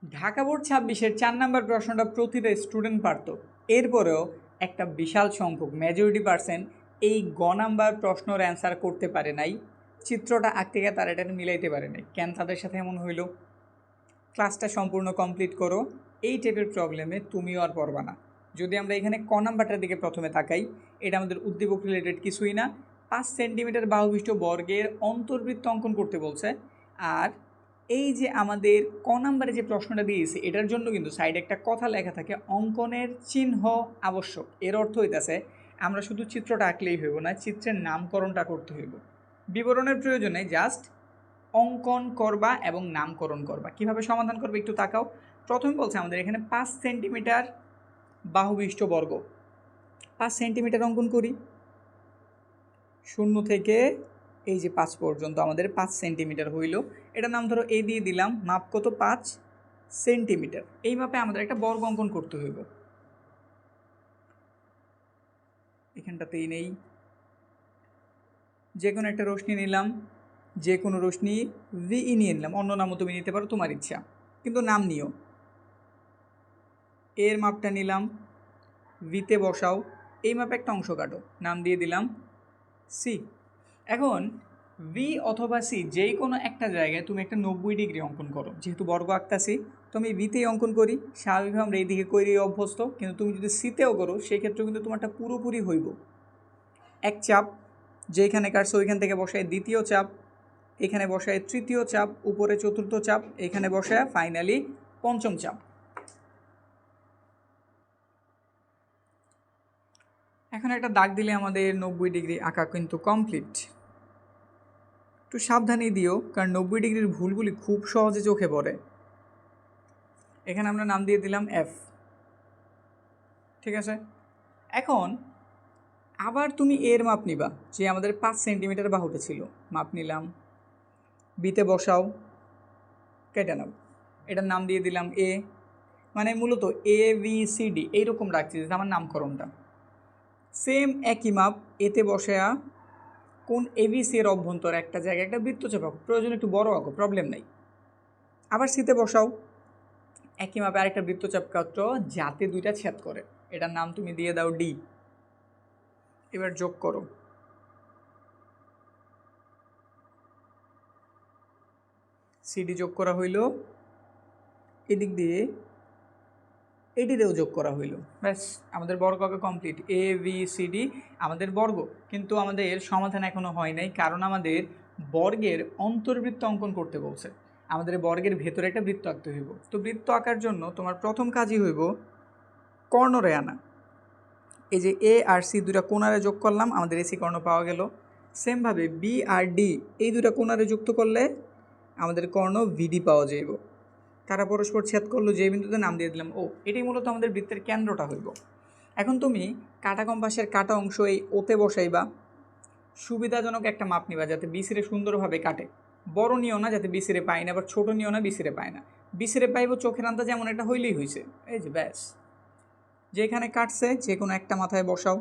Dhaka board 26-এর 4 নম্বর প্রশ্নটা প্রতিটা student পারত, এরপরেও একটা বিশাল সংখ্যক মেজরিটি পার্সেন্ট এই গ নাম্বার প্রশ্নের অ্যান্সার করতে পারে নাই। চিত্রটা আঁকতে গিয়ে তারা এটা মিলাইতে পারে নাই। কেন তাদের সাথে এমন হইল? ক্লাসটা সম্পূর্ণ কমপ্লিট করো, এই টাইপের প্রবলেমে তুমিও আর পড়বা না। যদি আমরা এখানে ক নাম্বারটার দিকে প্রথমে তাকাই, এটা আমাদের উদ্দীপক রিলেটেড কিছুই না। 5 সেন্টিমিটার বাহুবিষ্ট বর্গের অন্তর্বৃত্ত অঙ্কন করতে বলছে। আর এই যে আমাদের ক নাম্বারে যে প্রশ্নটা দিয়েছে, এটার জন্য কিন্তু সাইডে একটা কথা লেখা থাকে, অঙ্কনের চিহ্ন আবশ্যক। এর অর্থ হইতেছে আমরা শুধু চিত্রটা আঁকলেই হইব না, চিত্রের নামকরণটা করতে হইব। বিবরণের প্রয়োজনে জাস্ট অঙ্কন করবা এবং নামকরণ করবা। কিভাবে সমাধান করবে একটু তাকাও। প্রথমে বলছে আমাদের এখানে 5 সেন্টিমিটার বাহুবিষ্ট বর্গ। 5 সেন্টিমিটার অঙ্কন করি, 0 থেকে এই যে 5 পর্যন্ত আমাদের 5 সেন্টিমিটার হইল। এটার নাম ধরো এ দিয়ে দিলাম, মাপ কত? 5 সেন্টিমিটার। এই মাপে আমাদের একটা বর্গ অঙ্কন করতে হইব। এখানটাতেই নেই, যে কোনো একটা রশ্মি নিলাম, যে কোনো রশ্মি ভিই নিয়ে নিলাম, অন্য নামও তুমি নিতে পারো, তোমার ইচ্ছা, কিন্তু নাম নিও। এর মাপটা নিলাম, ভিতে বসাও, এই মাপে একটা অংশ কাটো, নাম দিয়ে দিলাম সি। এখন ভি অথবা সি যেই কোনো একটা জায়গায় তুমি একটা 90 ডিগ্রি অঙ্কন করো। যেহেতু বর্গ আঁকতাছি তো আমি ভিতেই অঙ্কন করি, স্বাভাবিকভাবে আমরা এইদিকে করেই অভ্যস্ত। কিন্তু তুমি যদি সিতেও করো সেই ক্ষেত্রেও কিন্তু তোমারটা পুরোপুরি হইব। এক চাপ যেখানে কাটছো ওইখান থেকে বসায় দ্বিতীয় চাপ, এখানে বসায় তৃতীয় চাপ, উপরে চতুর্থ চাপ, এখানে বসায় ফাইনালি পঞ্চম চাপ। এখন একটা দাগ দিলে আমাদের 90 ডিগ্রি আঁকা কিন্তু কমপ্লিট। একটু সাবধানে দিও, কারণ 90 ডিগ্রির ভুলগুলি খুব সহজে চোখে পড়ে। এখানে আমরা নাম দিয়ে দিলাম এফ, ঠিক আছে। এখন আবার তুমি এর মাপ নিবা, যে আমাদের 5 সেন্টিমিটার বাহুটা ছিল, মাপ নিলাম, বিতে বসাও, কেটে নাও, এটার নাম দিয়ে দিলাম এ। মানে মূলত এ বি সি ডি এইরকম রাখছি, যে আমার নামকরণটা সেম একই মাপ। এতে বসায়া কোন এবিসি এর অভ্যন্তর একটা জায়গায় একটা বৃত্তচাপ আঁকো, প্রয়োজন একটু বড় আঁকো, প্রবলেম নাই। আবার সিতে বসাও, একই মাপে আরেকটা বৃত্তচাপ কাটো যাতে দুইটা ছেদ করে, এটার নাম তুমি দিয়ে দাও ডি। এবার যোগ করো, সিডি যোগ করা হইল, এদিক দিয়ে এটিতেও যোগ করা হইল, ব্যাস আমাদের বর্গ complete. A B C D আমাদের বর্গ। কিন্তু আমাদের সমাধান এখনও হয় নাই, কারণ আমাদের বর্গের অন্তর্বৃত্ত অঙ্কন করতে বলছে। আমাদের বর্গের ভেতরে একটা বৃত্ত আঁকতে হইব। তো বৃত্ত আঁকার জন্য তোমার প্রথম কাজই হইব কর্ণরে আনা। এই যে এ আর সি দুটা কোণারে যোগ করলাম, আমাদের এসি কর্ণ পাওয়া গেল। সেমভাবে বি আর ডি এই দুটা কোণারে যুক্ত করলে আমাদের কর্ণ ভিডি পাওয়া যাইব। তারা পরস্পর ছেদ করলো, যে বিন্দুতে নাম দিয়ে দিলাম ও। এটাই মূলত আমাদের বৃত্তের কেন্দ্রটা হইব। এখন তুমি কাটা কম্পাসের কাটা অংশ এই ওতে বসাইবা। সুবিধাজনক একটা মাপ নিবা যাতে বিসিরে সুন্দরভাবে কাটে। বড় নিও না যাতে বিসিরে পায় না, আবার ছোটো নিও না বিসিরে পায় না। বিসিরে পাইব চোখের আন্দাজ যেমন একটা হইলেই হয়েছে। এই যে ব্যাস, যেখানে কাটছে যে কোনো একটা মাথায় বসাও।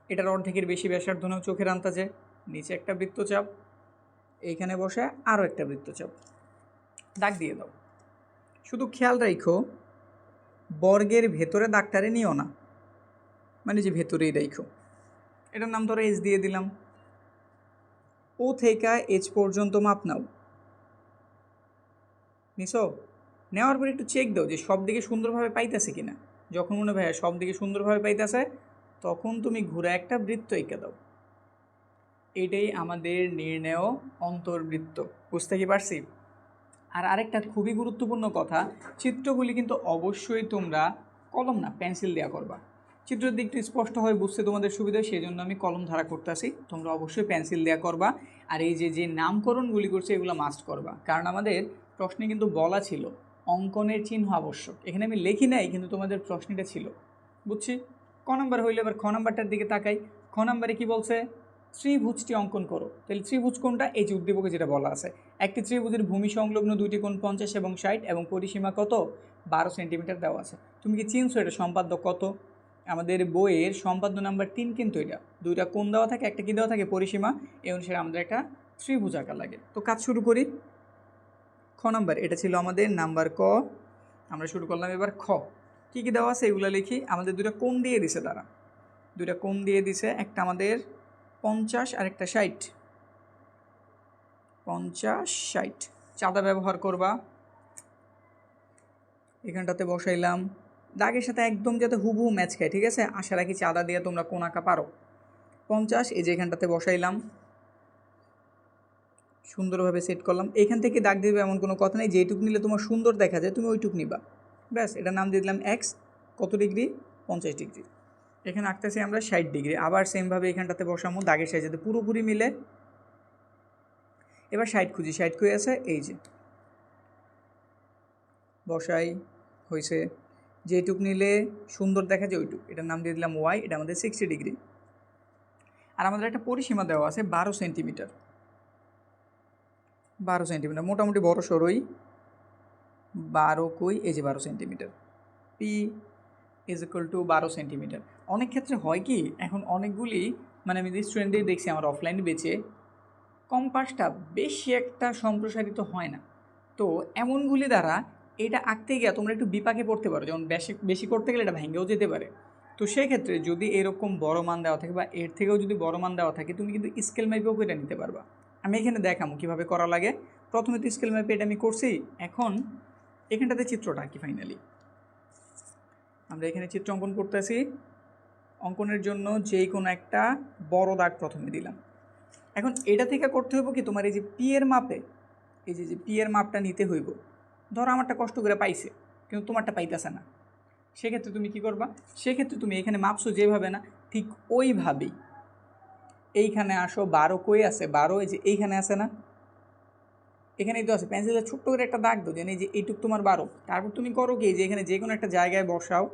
এটার অর্ধেকের বেশি ব্যাসার্ধ নাও চোখের আন্দাজে। নিচে একটা বৃত্তচাপ, এইখানে বসে আরও একটা বৃত্তচাপ, দাগ দিয়ে দাও। শুধু খেয়াল রাখো বর্গের ভেতরে দাগটারে নিও না, মানে যে ভেতরেই রাখো। এটার নাম ধরো এইচ দিয়ে দিলাম। ও থেকে এইচ পর্যন্ত মাপ নাও, নিছো? নেওয়ার পরে একটু চেক দাও যে সব দিকে সুন্দরভাবে পাইতেছে কিনা। যখন মনে হয় সব দিকে সুন্দরভাবে পাইতেছে, তখন তুমি ঘুরে একটা বৃত্ত এঁকে দাও। এটাই আমাদের নির্ণেয় অন্তর্বৃত্ত। বুঝতে কি পারছি? আর আরেকটা খুবই গুরুত্বপূর্ণ কথা, চিত্রগুলি কিন্তু অবশ্যই তোমরা কলম না পেন্সিল দেওয়া করবা। চিত্রের দিকটা স্পষ্ট হয় বুঝতে তোমাদের সুবিধা, সেই জন্য আমি কলম ধারা করতেছি। তোমরা অবশ্যই পেন্সিল দেওয়া করবা। আর এই যে নামকরণগুলি করছে এগুলো মাস্ট করবা, কারণ আমাদের প্রশ্নে কিন্তু বলা ছিল অঙ্কনের চিহ্ন আবশ্যক। এখানে আমি লিখি নাই, কিন্তু তোমাদের প্রশ্নটা ছিল, বুঝছি। ক নাম্বার হইলে এবার খ নাম্বারটার দিকে তাকাই। খ নাম্বারে কি বলছে? ত্রিভুজটি অঙ্কন করো। তাহলে ত্রিভুজ কোনটা? এই যে উদ্দীপকে যেটা বলা আছে, একটি ত্রিভুজের ভূমি সংলগ্ন দুইটি কোণ 50 এবং 60 এবং পরিসীমা কত? 12 সেন্টিমিটার দেওয়া আছে। তুমি কি চিনছো এটা সম্পাদ্য কত? আমাদের বইয়ের সম্পাদ্য নাম্বার 3 কিন্তু এটা। দুইটা কোণ দেওয়া থাকে, একটা কি দেওয়া থাকে? পরিসীমা। এই অনুসারে আমাদের একটা ত্রিভুজ আঁকা লাগে। তো কাজ শুরু করি। খ নাম্বার এটা ছিল আমাদের নাম্বার ক। আমরা শুরু করলাম এবার খ। কী কী দেওয়া আছে এগুলো লিখি। আমাদের দুটো কোণ দিয়ে দিছে, তারা দুইটা কোণ দিয়ে দিছে, একটা আমাদের 50 আর একটা 60। 50 60 চাঁদা ব্যবহার করবা, এখানটাতে বসাইলাম। দাগের সাথে একদম যাতে হুবহু ম্যাচ খায়, ঠিক আছে, আশা রাখি চাঁদা দিয়ে তোমরা কোণ আঁকা পারো। 50 এই যে এখানটাতে বসাইলাম, সুন্দরভাবে সেট করলাম। এখান থেকে দাগ দিবে এমন কোনো কথা নেই, যেইটুক নিলে তোমার সুন্দর দেখা যায় তুমি ওইটুক নিবা, ব্যাস। এটার নাম দিয়ে দিলাম এক্স, কত ডিগ্রি, 50 ডিগ্রি। এখানে আঁকতেছি আমরা 60 ডিগ্রি। আবার সেমভাবে এখানটাতে বসামো, দাগের সাইজ যাতে পুরোপুরি মিলে। এবার 60 খুঁজি, 60 কই আছে, এই যে বসাই, হয়েছে। যেটুক নিলে সুন্দর দেখা যায় ওইটুক, এটার নাম দিয়ে দিলাম ওয়াই, এটা আমাদের 60 ডিগ্রি। আর আমাদের একটা পরিসীমা দেওয়া আছে 12 সেন্টিমিটার। 12 সেন্টিমিটার মোটামুটি বড় সরই। 12 কই, এই যে 12 centimetre. P is equal to 12 centimetre. অনেক ক্ষেত্রে হয় কি, এখন অনেকগুলি মানে আমি স্টুডেন্টদের দেখছি আমার অফলাইনে বেচে, কম্পাসটা বেশি একটা সম্প্রসারিত হয় না, তো এমনগুলি দ্বারা এটা আঁকতে গিয়ে তোমরা একটু বিপাকে পড়তে পারো, যেমন বেশি বেশি করতে গেলে এটা ভেঙেও যেতে পারে। তো সেক্ষেত্রে যদি এরকম বড় মান দেওয়া থাকে বা এর থেকেও যদি বড় মান দেওয়া থাকে, তুমি কিন্তু স্কেল ম্যাপেও করে নিতে পারবা। আমি এখানে দেখাবো কীভাবে করা লাগে। প্রথমে তো স্কেল ম্যাপে এটা আমি করছি, এখন এখানটাতে চিত্রটা আঁকি। ফাইনালি আমরা এখানে চিত্র অঙ্কন করতেছি। অঙ্কনের জন্য যেই কোনো একটা বড় দাগ প্রথমে দিলাম। এখন এটা থেকে করতে হইব কি, তোমার এই যে পি এর মাপে, এই যে পি এর মাপটা নিতে হইব। ধরো আমারটা কষ্ট করে পাইছে, কিন্তু তোমারটা পাইতেছে না, সেক্ষেত্রে তুমি কি করবা, সেক্ষেত্রে তুমি এখানে মাপছো যেভাবে না, ঠিক ওইভাবেই এইখানে আসো। 12 কই আছে, 12 এই যে এইখানে আছে না, এখানেই তো আছে। পেন্সিলের ছোট্ট করে একটা দাগ দাও, জানি যে এইটুক তোমার 12। তারপর তুমি করো কি, যে এখানে যে কোনো একটা জায়গায় বসাও,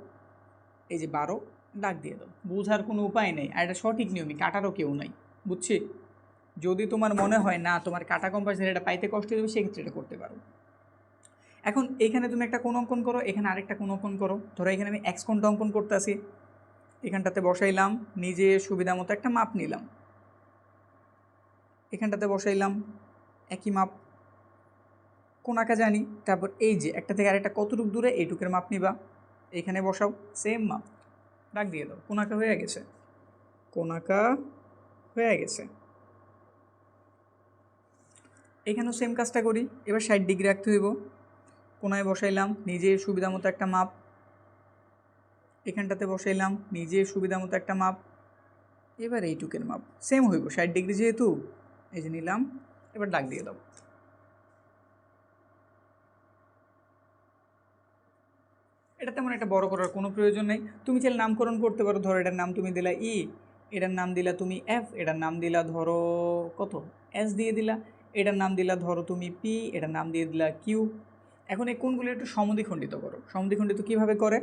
এই যে 12 দাগ দিয়ে দাও। বোঝার কোনো উপায় নেই, আর এটা সঠিক নিয়মই, কাটারও কেউ নাই, বুঝছি। যদি তোমার মনে হয় না তোমার কাটা কম্পাস ধরে এটা পাইতে কষ্ট দেবে, সেক্ষেত্রে এটা করতে পারো। এখন এখানে তুমি একটা কোণ অঙ্কন করো, এখানে আরেকটা কোণ অঙ্কন করো। ধরো এখানে আমি এক্স কোণটা অঙ্কন করতে আসি, এখানটাতে বসাইলাম, নিজে সুবিধা মতো একটা মাপ নিলাম, এখানটাতে বসাইলাম একই মাপ, কোণ আঁকা জানি। তারপর এই যে একটা থেকে আরেকটা কতটুক দূরে, এইটুকের মাপ নিবা, এখানে বসাও, সেম মাপ, দাগ দিয়ে দাও। কোণ আঁকা হয়ে গেছে, কোণ আঁকা হয়ে গেছে। এখানেও সেম কাজটা করি। এবার 60 ডিগ্রি রাখতে হইব, কোণায় বসাইলাম, নিজের সুবিধা মতো একটা মাপ, এখানটাতে বসাইলাম, নিজের সুবিধা মতো একটা মাপ, এবার এইটুকের মাপ সেম হইব 60 ডিগ্রি যেহেতু, এই যে নিলাম। এবার দাগ দিয়ে দাও। এটা তেমন একটা বড় করার কোনো প্রয়োজন নেই, তুমি চাইলে নামকরণ করতে পারো। ধরো এটার নাম তুমি দিলা ই, এটার নাম দিলা তুমি এফ, এটার নাম দিলা ধরো কত এস দিয়ে দিলা, এটার নাম দিলা ধরো তুমি পি, এটার নাম দিয়ে দিলা কিউ। এখন এই কোণগুলো একটু সমদ্বিখণ্ডিত করো। সমদ্বিখণ্ডিত কীভাবে করে,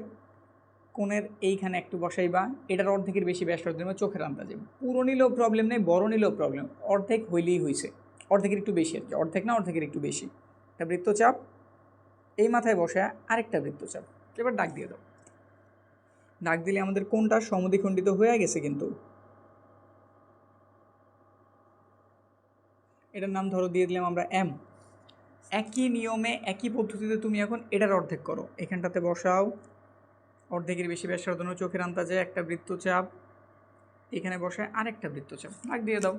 কোণের এইখানে একটু বসাইবা, এটার অর্ধেকের বেশি ব্যাসার্ধ নেবে, চোখের আন্দাজে। পুরো নিলেও প্রবলেম নেই, বড় নিলেও প্রবলেম, অর্ধেক হইলেই হয়েছে, অর্ধেকের একটু বেশি আর কি, অর্ধেক না অর্ধেকের একটু বেশি। একটা বৃত্তচাপ এই মাথায় বসে, আরেকটা বৃত্তচাপ, এবার দাগ দিয়ে দাও। দাগ দিলে আমাদের কোণটা সমদ্বিখণ্ডিত হয়ে গেছে। কিন্তু এটার নাম ধরো দিয়ে দিলাম আমরা এম। একই নিয়মে একই পদ্ধতিতে তুমি এখন এটার অর্ধেক করো, এখানটাতে বসাও, অর্ধেকের বেশি ব্যাসার্ধ নেবে, চোখের আন্দাজে একটা বৃত্তচাপ, এখানে বসায় আরেকটা বৃত্তচাপ, দাগ দিয়ে দাও।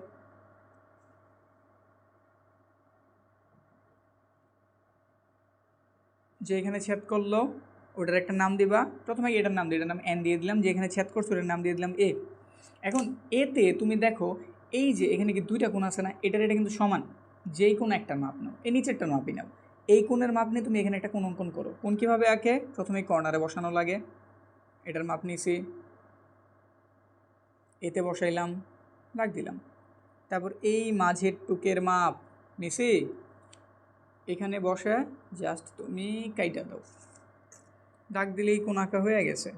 যে এখানে ছেদ করলো ওটার একটা নাম দিবা, প্রথমে এটার নাম দিই, এটার নাম এন দিয়ে দিলাম। যে এখানে ছেদ করছো ওটার নাম দিয়ে দিলাম এ। এখন এতে তুমি দেখো এই যে এখানে কি দুইটা কোণ আছে না, এটার এটা কিন্তু সমান, যেই কোণ একটা মাপ নাও, এই নিচেরটা মাপই নাও, এই কোণের মাপ নিয়ে তুমি এখানে একটা কোণ অঙ্কন করো। কোণ কীভাবে আঁকে, প্রথমে কর্নারে বসানো লাগে, এটার মাপ নিছি, এতে বসাইলাম, দাগ দিলাম। তারপর এই মাঝের টুকের মাপ নিছি, এখানে বসে জাস্ট তুমি কাইটা দাও, দাগ দিলেই কোণ আঁকা হয়ে গেছে।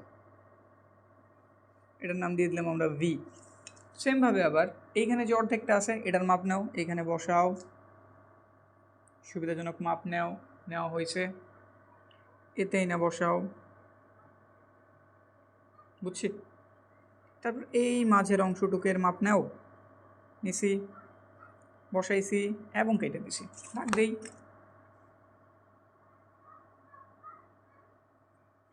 এটার নাম দিয়ে দিলাম আমরা ভি। সেমভাবে আবার এইখানে যে অর্ধেকটা আছে এটার মাপ নাও, এখানে বসাও, সুবিধাজনক মাপ নেওয়া হয়েছে, এতেই না বসাও, বুঝছি। তারপর এই মাঝের অংশটুকের মাপ নাও, নিছি, বসাইছি এবং কেটে দিছি, দাগ দেই।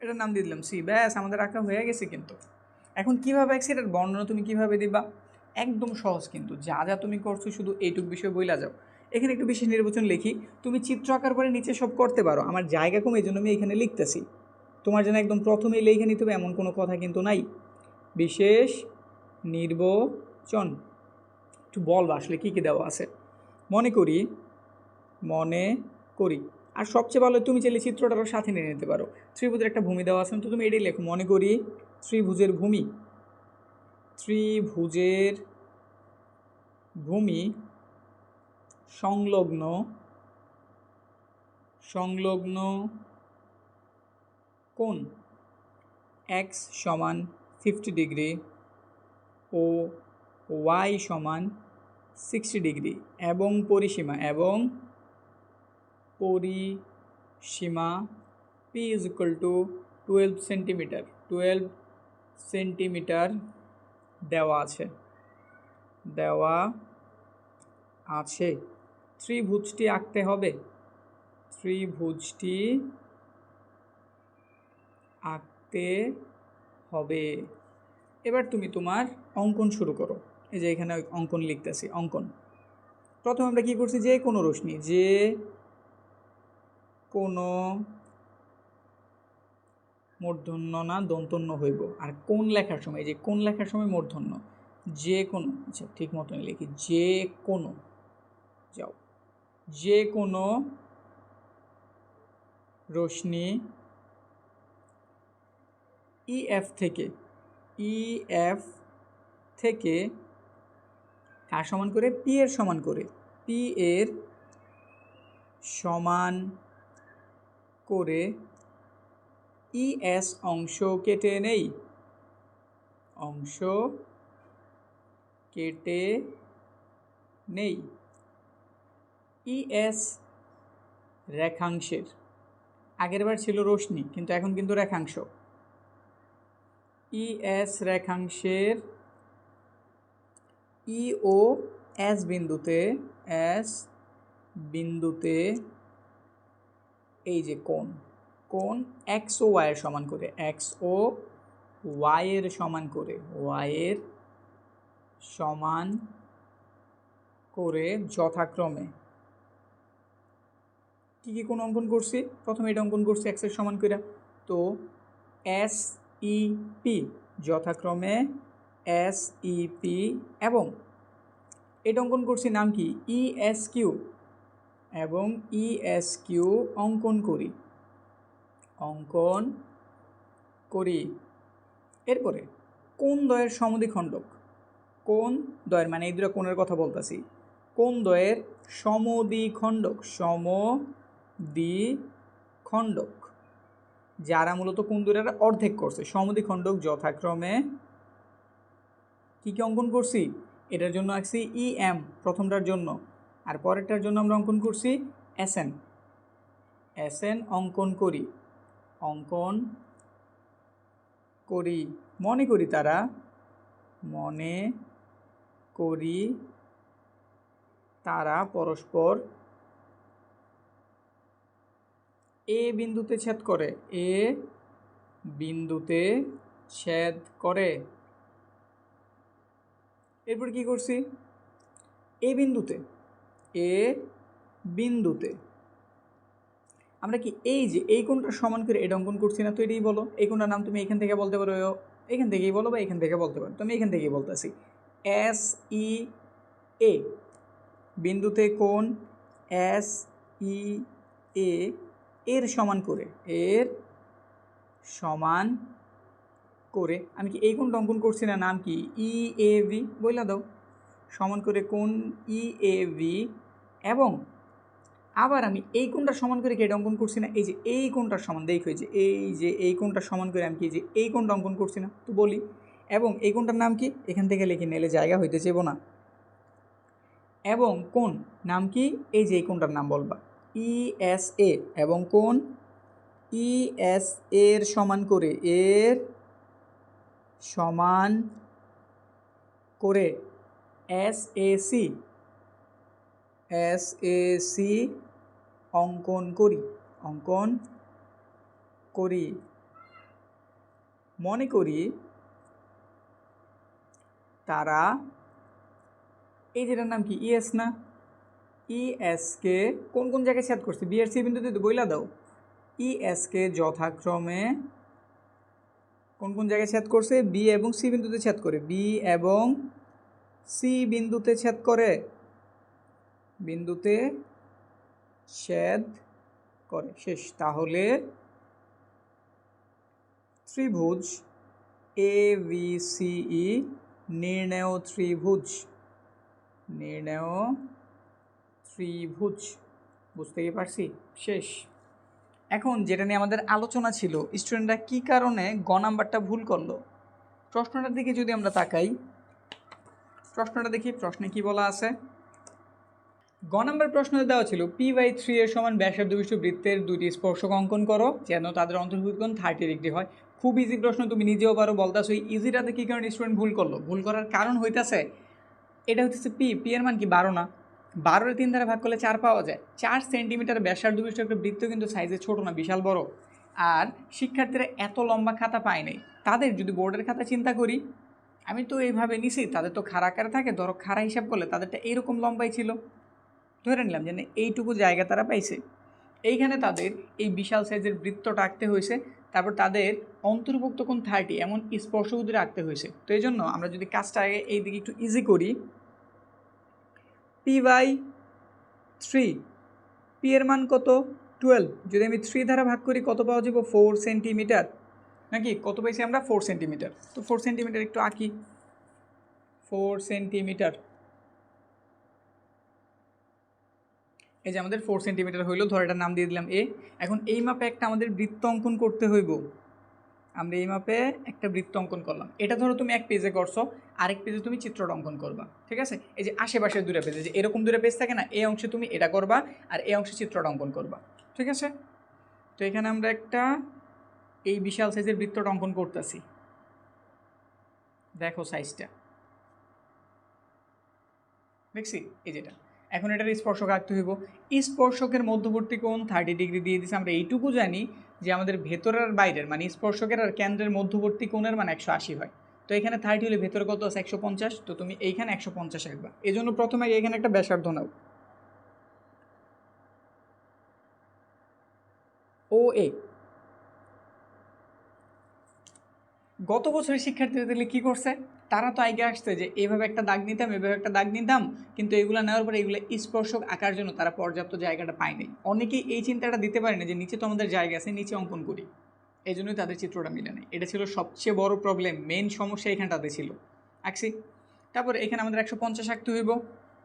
এটার নাম দিয়ে দিলাম সি, ব্যাস আমাদের আঁকা হয়ে গেছে। কিন্তু এখন কীভাবে আঁকছি এটার বর্ণনা তুমি কীভাবে দিবা? একদম সহজ, কিন্তু যা যা তুমি করছো শুধু এইটুক বিষয় বইলা যাও। এখানে একটু বিশেষ নির্বাচন লিখি, তুমি চিত্র আঁকার পরে নিচে সব করতে পারো, আমার জায়গা কম এই জন্য আমি এখানে লিখতেছি। তোমার যেন একদম প্রথমেই লিখে নিতে হবে এমন কোনো কথা কিন্তু নাই। বিশেষ নির্বাচন একটু বলবা আসলে কী কী দেওয়া আছে। মনে করি আর সবচেয়ে ভালো তুমি চাইলে চিত্রটারও সাথে নিয়ে নিতে পারো। ত্রিভুজের একটা ভূমি দেওয়া আছে, তো তুমি এটাই লেখো, মনে করি ত্রিভুজের ভূমি সংলগ্ন কোণ x সমান 50 ডিগ্রি ও y সমান 60 ডিগ্রি এবং পরিসীমা p is equal to 12 centimetre দেওয়া আছে। ত্রিভুজটি আঁকতে হবে। এবার তুমি তোমার অঙ্কন শুরু করো। এই যে এখানে অঙ্কন লিখতেছি। অঙ্কন প্রথমে আমরা কি করছি, যে কোনো রশ্মি, যে কোনো মূর্ধন্য না দন্তন্য হইব। আর কোন লেখার সময়, যে কোন লেখার সময় মূর্ধন্য, যে কোনো, আচ্ছা ঠিক মতন লিখি, যে কোনো রশ্মি ইএফ থেকে কার সমান করে, পি এর সমান করে ইএস অংশ কেটে নেই। ইএস রেখাংশের, আগেরবার ছিল রশ্মি কিন্তু এখন কিন্তু রেখাংশ। ইএস রেখাংশের ই ও এস বিন্দুতে এই যে কোণ এক্স ও ওয়াই এর সমান করে যথাক্রমে কি কোণ অঙ্কন করছি। প্রথমে এটা অঙ্কন করছি এক্স এর সমান করে, তো এস ই পি, যথাক্রমে এস ই পি, এবং এটা অঙ্কন করছি নাম কি, ইএস কিউ অঙ্কন করি। এরপরে কোণ দ্বয়ের সমদ্বিখণ্ডক, মানে এই দুটো কোণের কথা বলতেছি, কোণ দ্বয়ের সমদ্বিখণ্ডক যারা মূলত কোণ দুটোর অর্ধেক করছে, সমদ্বিখণ্ডক যথাক্রমে কি অঙ্কন করছি। এটার জন্য আঁকছি ইএম প্রথমটার জন্য, আর পরেরটার জন্য আমরা অঙ্কন করছি এসএন অঙ্কন করি। মনে করি তারা পরস্পর এ বিন্দুতে ছেদ করে। এরপর কি করছি, এ বিন্দুতে আমরা কি এই যে এই কোণটা সমান করে এটা অঙ্কন করছি না, তো এটাই বলো। এই কোণটার নাম তুমি এখান থেকে বলতে পারো, এখান থেকেই বলো বা এখান থেকে বলতে পারো, তো আমি এখান থেকেই বলতেছি। এস ই এ বিন্দুতে কোণ এস ই এর সমান করে আমি কি এই কোণটা অঙ্কন করছি না, নাম কি ই এ ভি, বইলা দাও, সমান করে কোণ ই এ ভি। এবং আবার আমি এই কোণটা সমান করে কি এটা অঙ্কন করছি না, এই যে এই কোণটার সমান, দেখো এই কোণটার সমান করে আমি কি যে এই কোণটা অঙ্কন করছি না, তো বলি। এবং এই কোণটার নাম কি, এখান থেকে লিখে নিলে জায়গা হইতে চাইব না। এবং কোণ নাম কি, এই যে এই কোণটার নাম বলবা ইএসএ, এবং কোণ ইএসএ এর সমান করে এসএসি অঙ্কন করি। মনে করি তারা এই যেটার নাম কি ইএস না, ইএসকে কোন কোন জায়গায় ছেদ করছে, বি আর সি বিন্দুতে তো বইলা দাও। ইএসকে যথাক্রমে কোন কোন জায়গায় ছেদ করছে, বি এবং সি বিন্দুতে ছেদ করে, বি এবং সি বিন্দুতে ছেদ করে, বিন্দুতে ছেদ করে। শেষ। তাহলে ত্রিভুজ এ বি সি ই নির্ণেয় ত্রিভুজ, নির্ণেয় ত্রিভুজ। বুঝতে কি পারছি? শেষ। এখন যেটা নিয়ে আমাদের আলোচনা ছিল, স্টুডেন্টরা কী কারণে গ নাম্বারটা ভুল করলো, প্রশ্নটার দিকে যদি আমরা তাকাই, প্রশ্নটা দেখি, প্রশ্নে কি বলা আছে। গ নাম্বার প্রশ্নে দেওয়া ছিল P/3 এর সমান ব্যাসার্ধ বিশিষ্ট বৃত্তের দুইটি স্পর্শক অঙ্কন করো যেন তাদের অন্তর্ভুক্ত কোণ 30 ডিগ্রি হয়। খুব ইজি প্রশ্ন, তুমি নিজেও পারো, বলতাছো এই ইজিটাতে কী কারণে স্টুডেন্ট ভুল করলো। ভুল করার কারণ হইতেছে এটা হচ্ছে পি এর মান কি 12 না, 12 3 দ্বারা ভাগ করলে 4 পাওয়া যায়। 4 সেন্টিমিটার ব্যাসার্ধ বিশিষ্ট একটা বৃত্ত কিন্তু সাইজে ছোট না, বিশাল বড়। আর শিক্ষার্থীরা এত লম্বা খাতা পায় নাই, তাদের যদি বোর্ডের খাতা চিন্তা করি, আমি তো এইভাবে নিছি, তাদের তো খাড়া আকারে থাকে, ধরো খাড়া হিসাব করলে তাদেরটা এইরকম লম্বাই ছিল, ধরে নিলাম যে এইটুকু জায়গা তারা পাইছে। এইখানে তাদের এই বিশাল সাইজের বৃত্তটা আঁকতে হয়েছে, তারপর তাদের অন্তর্ভুক্ত কোণ 30 এমন স্পর্শক দূরে আঁকতে হয়েছে। তো এই জন্য আমরা যদি কাজটা আগে এই দিকে একটু ইজি করি, P/3, পি এর মান কত 12, যদি আমি 3 দ্বারা ভাগ করি কত পাওয়া যাব 4 সেন্টিমিটার, নাকি কত পাইছি আমরা 4 সেন্টিমিটার। তো 4 সেন্টিমিটার একটু আঁকি, 4 সেন্টিমিটার, এই যে আমাদের 4 সেন্টিমিটার হইলো, ধর এটার নাম দিয়ে দিলাম এ। এখন এই মাপে একটা আমাদের বৃত্ত অঙ্কন করতে হইব, আমরা এই মাপে একটা বৃত্ত অঙ্কন করলাম। এটা ধরো তুমি এক পেজে করছো, আরেক পেজে তুমি চিত্রটা অঙ্কন করবা, ঠিক আছে। এই যে আশেপাশের দুটো পেজে, যে এরকম দুটো পেজ থাকে না, এই অংশে তুমি এটা করবা আর এই অংশে চিত্রটা অঙ্কন করবা, ঠিক আছে। তো এখানে আমরা একটা এই বিশাল সাইজের বৃত্তটা অঙ্কন করতেছি, দেখো সাইজটা দেখছি, এই যেটা। এখন এটার স্পর্শক আঁকতে হইব, স্পর্শকের মধ্যবর্তী কোণ 30 ডিগ্রি দিয়ে দিয়েছে। আমরা এইটুকু জানি যে আমাদের ভেতরের আর বাইরের মানে স্পর্শকের আর কেন্দ্রের মধ্যবর্তী কোণের মান 180 হয়। তো এখানে 30 হলে ভেতরে কত আছে 150, তো তুমি এইখানে 150 আঁকবা। এই জন্য প্রথমে এখানে একটা ব্যাসার্ধ নাও, ও এ। গত বছরের শিক্ষার্থীদের কী করছে, তারা তো আগে আসছে যে এইভাবে একটা দাগ নিতাম, এভাবে একটা দাগ নিতাম, কিন্তু এগুলো নেওয়ার পরে এগুলো স্পর্শক আঁকার জন্য তারা পর্যাপ্ত জায়গাটা পায় নাই। অনেকেই এই চিন্তাটা দিতে পারে না যে নিচে তো আমাদের জায়গা আছে, নিচে অঙ্কন করি, এই জন্যই তাদের চিত্রটা মিলে নেই। এটা ছিল সবচেয়ে বড় প্রবলেম, মেন সমস্যা এখানটাতে ছিল। আঁকছি, তারপরে এখানে আমাদের 150 আঁকতে হইব।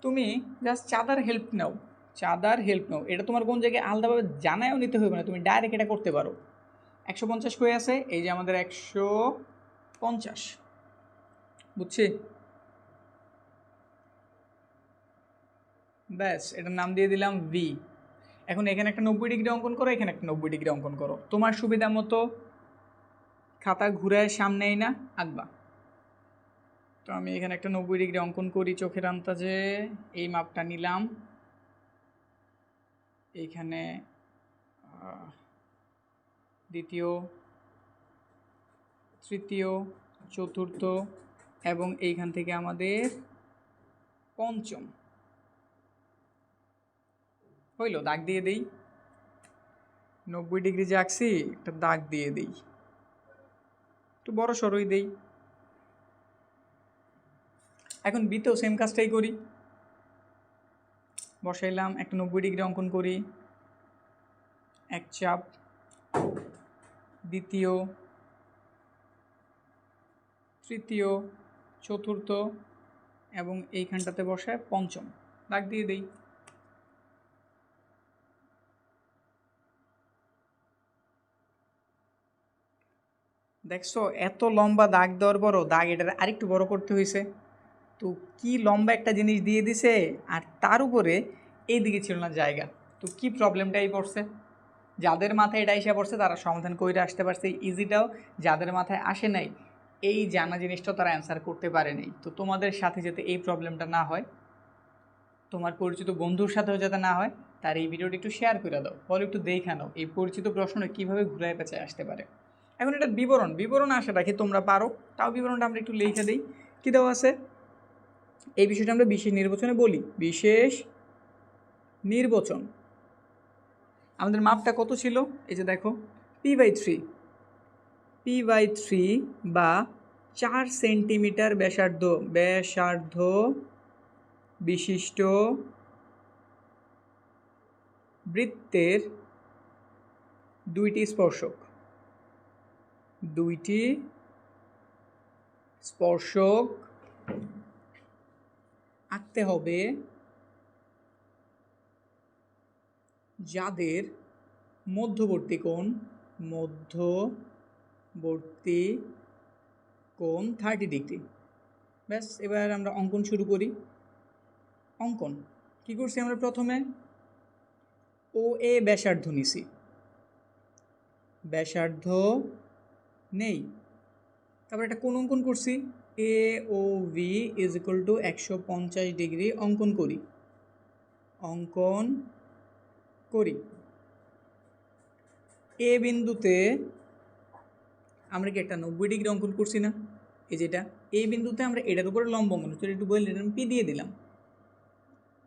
তুমি জাস্ট চাঁদার হেল্প নাও, চাঁদার হেল্প নাও, এটা তোমার কোন জায়গায় আলাদাভাবে জানায়ও নিতে হইবে না, তুমি ডাইরেক্ট এটা করতে পারো। 150 কই আছে, এই যে আমাদের 150, বুঝছি। ব্যাস, এটার নাম দিয়ে দিলাম ভি। এখন এখানে একটা 90 ডিগ্রি অঙ্কন করো, এখানে একটা 90 ডিগ্রি অঙ্কন করো, তোমার সুবিধা মতো খাতা ঘুরায় সামনেই না আঁকবা। তো আমি এখানে একটা 90 ডিগ্রি অঙ্কন করি চোখের আন্দাজে, এই মাপটা নিলাম। এইখানে দ্বিতীয়, তৃতীয়, চতুর্থ এবং এইখান থেকে আমাদের পঞ্চম হইল। দাগ দিয়ে দেই, 90 ডিগ্রি যে আঁকছি একটা দাগ দিয়ে দেই, একটু বড় সরই দেই। এখন বিতেও সেম কাজটাই করি, বসাইলাম, একটা 90 ডিগ্রি অঙ্কন করি, এক চাপ, দ্বিতীয়, তৃতীয়, চতুর্থ এবং এইখানটাতে বসায় পঞ্চম, দাগ দিয়ে দেই। দেখছো এত লম্বা দাগ দেওয়ার পরও দাগ এটার আরেকটু বড় করতে হয়েছে। তো কি লম্বা একটা জিনিস দিয়ে দিছে, আর তার উপরে এইদিকে ছিল না জায়গা। তো কি প্রবলেমটাই পড়ছে, যাদের মাথায় এটা এসে পড়ছে তারা সমাধান করে আসতে পারছে ইজিটাও, যাদের মাথায় আসে নাই এই জানা জিনিসটাও তারা অ্যান্সার করতে পারে নাই। তো তোমাদের সাথে যাতে এই প্রবলেমটা না হয়, তোমার পরিচিত বন্ধুর সাথেও যাতে না হয়, তার এই ভিডিওটি একটু শেয়ার করে দাও, বলো একটু দেখে নাও এই পরিচিত প্রশ্ন কীভাবে ঘুরায় পেঁচায় আসতে পারে। এখন এটা বিবরণ আশা রাখি তোমরা পারো, তাও বিবরণটা আমরা একটু লিখে দিই। কী দেওয়া আছে? এই বিষয়টা আমরা বিশেষ নির্বাচনে বলি। বিশেষ নির্বাচন আমাদের মাপটা কত ছিল? এই যে দেখো p/3 বা 4 সেন্টিমিটার ব্যাসার্ধ বিশিষ্ট বৃত্তের দুইটি স্পর্শক আঁকতে হবে যাদের মধ্যবর্তী কোণ 30 ডিগ্রি। ব্যাস, এবার আমরা অঙ্কন শুরু করি। অঙ্কন কী করছি আমরা? প্রথমে OA ব্যাসার্ধ নিছি, ব্যাসার্ধ নেই। তারপর একটা কোণ অঙ্কন করছি, AOV = 150 ডিগ্রি অঙ্কন করি। এ বিন্দুতে আমরা কি একটা 90 ডিগ্রি অঙ্কন করছি না? এই যেটা এই বিন্দুতে আমরা এটার উপরে লম্ব অঙ্কন করছি, একটু বলে নিলাম, P দিয়ে দিলাম।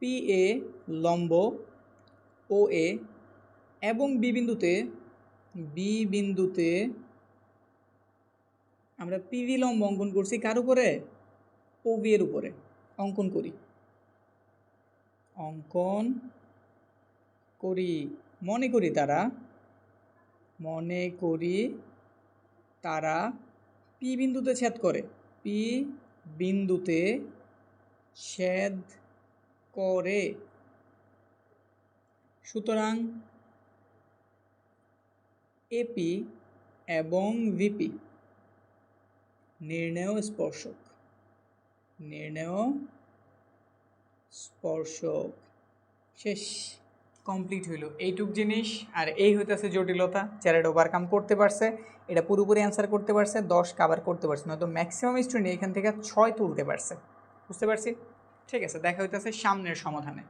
PA লম্ব OA, এবং বি বিন্দুতে আমরা PV লম্ব অঙ্কন করছি কার উপরে? OV এর উপরে অঙ্কন করি। মনে করি তারা P বিন্দুতে ছেদ করে। সুতরাং AP এবং VP নির্ণেয় স্পর্শক। শেষ, কমপ্লিট হইল এইটুক জিনিস। আর এই হইতেছে জটিলতা, যারা এটা ওভারকাম করতে পারছে, এটা পুরোপুরি অ্যান্সার করতে পারছে, 10 কাভার করতে পারছে, নয়তো ম্যাক্সিমাম স্টুডেন্ট এখান থেকে 6 তুলতে পারছে। বুঝতে পারছি? ঠিক আছে, দেখা হইতেছে সামনের সমাধানে।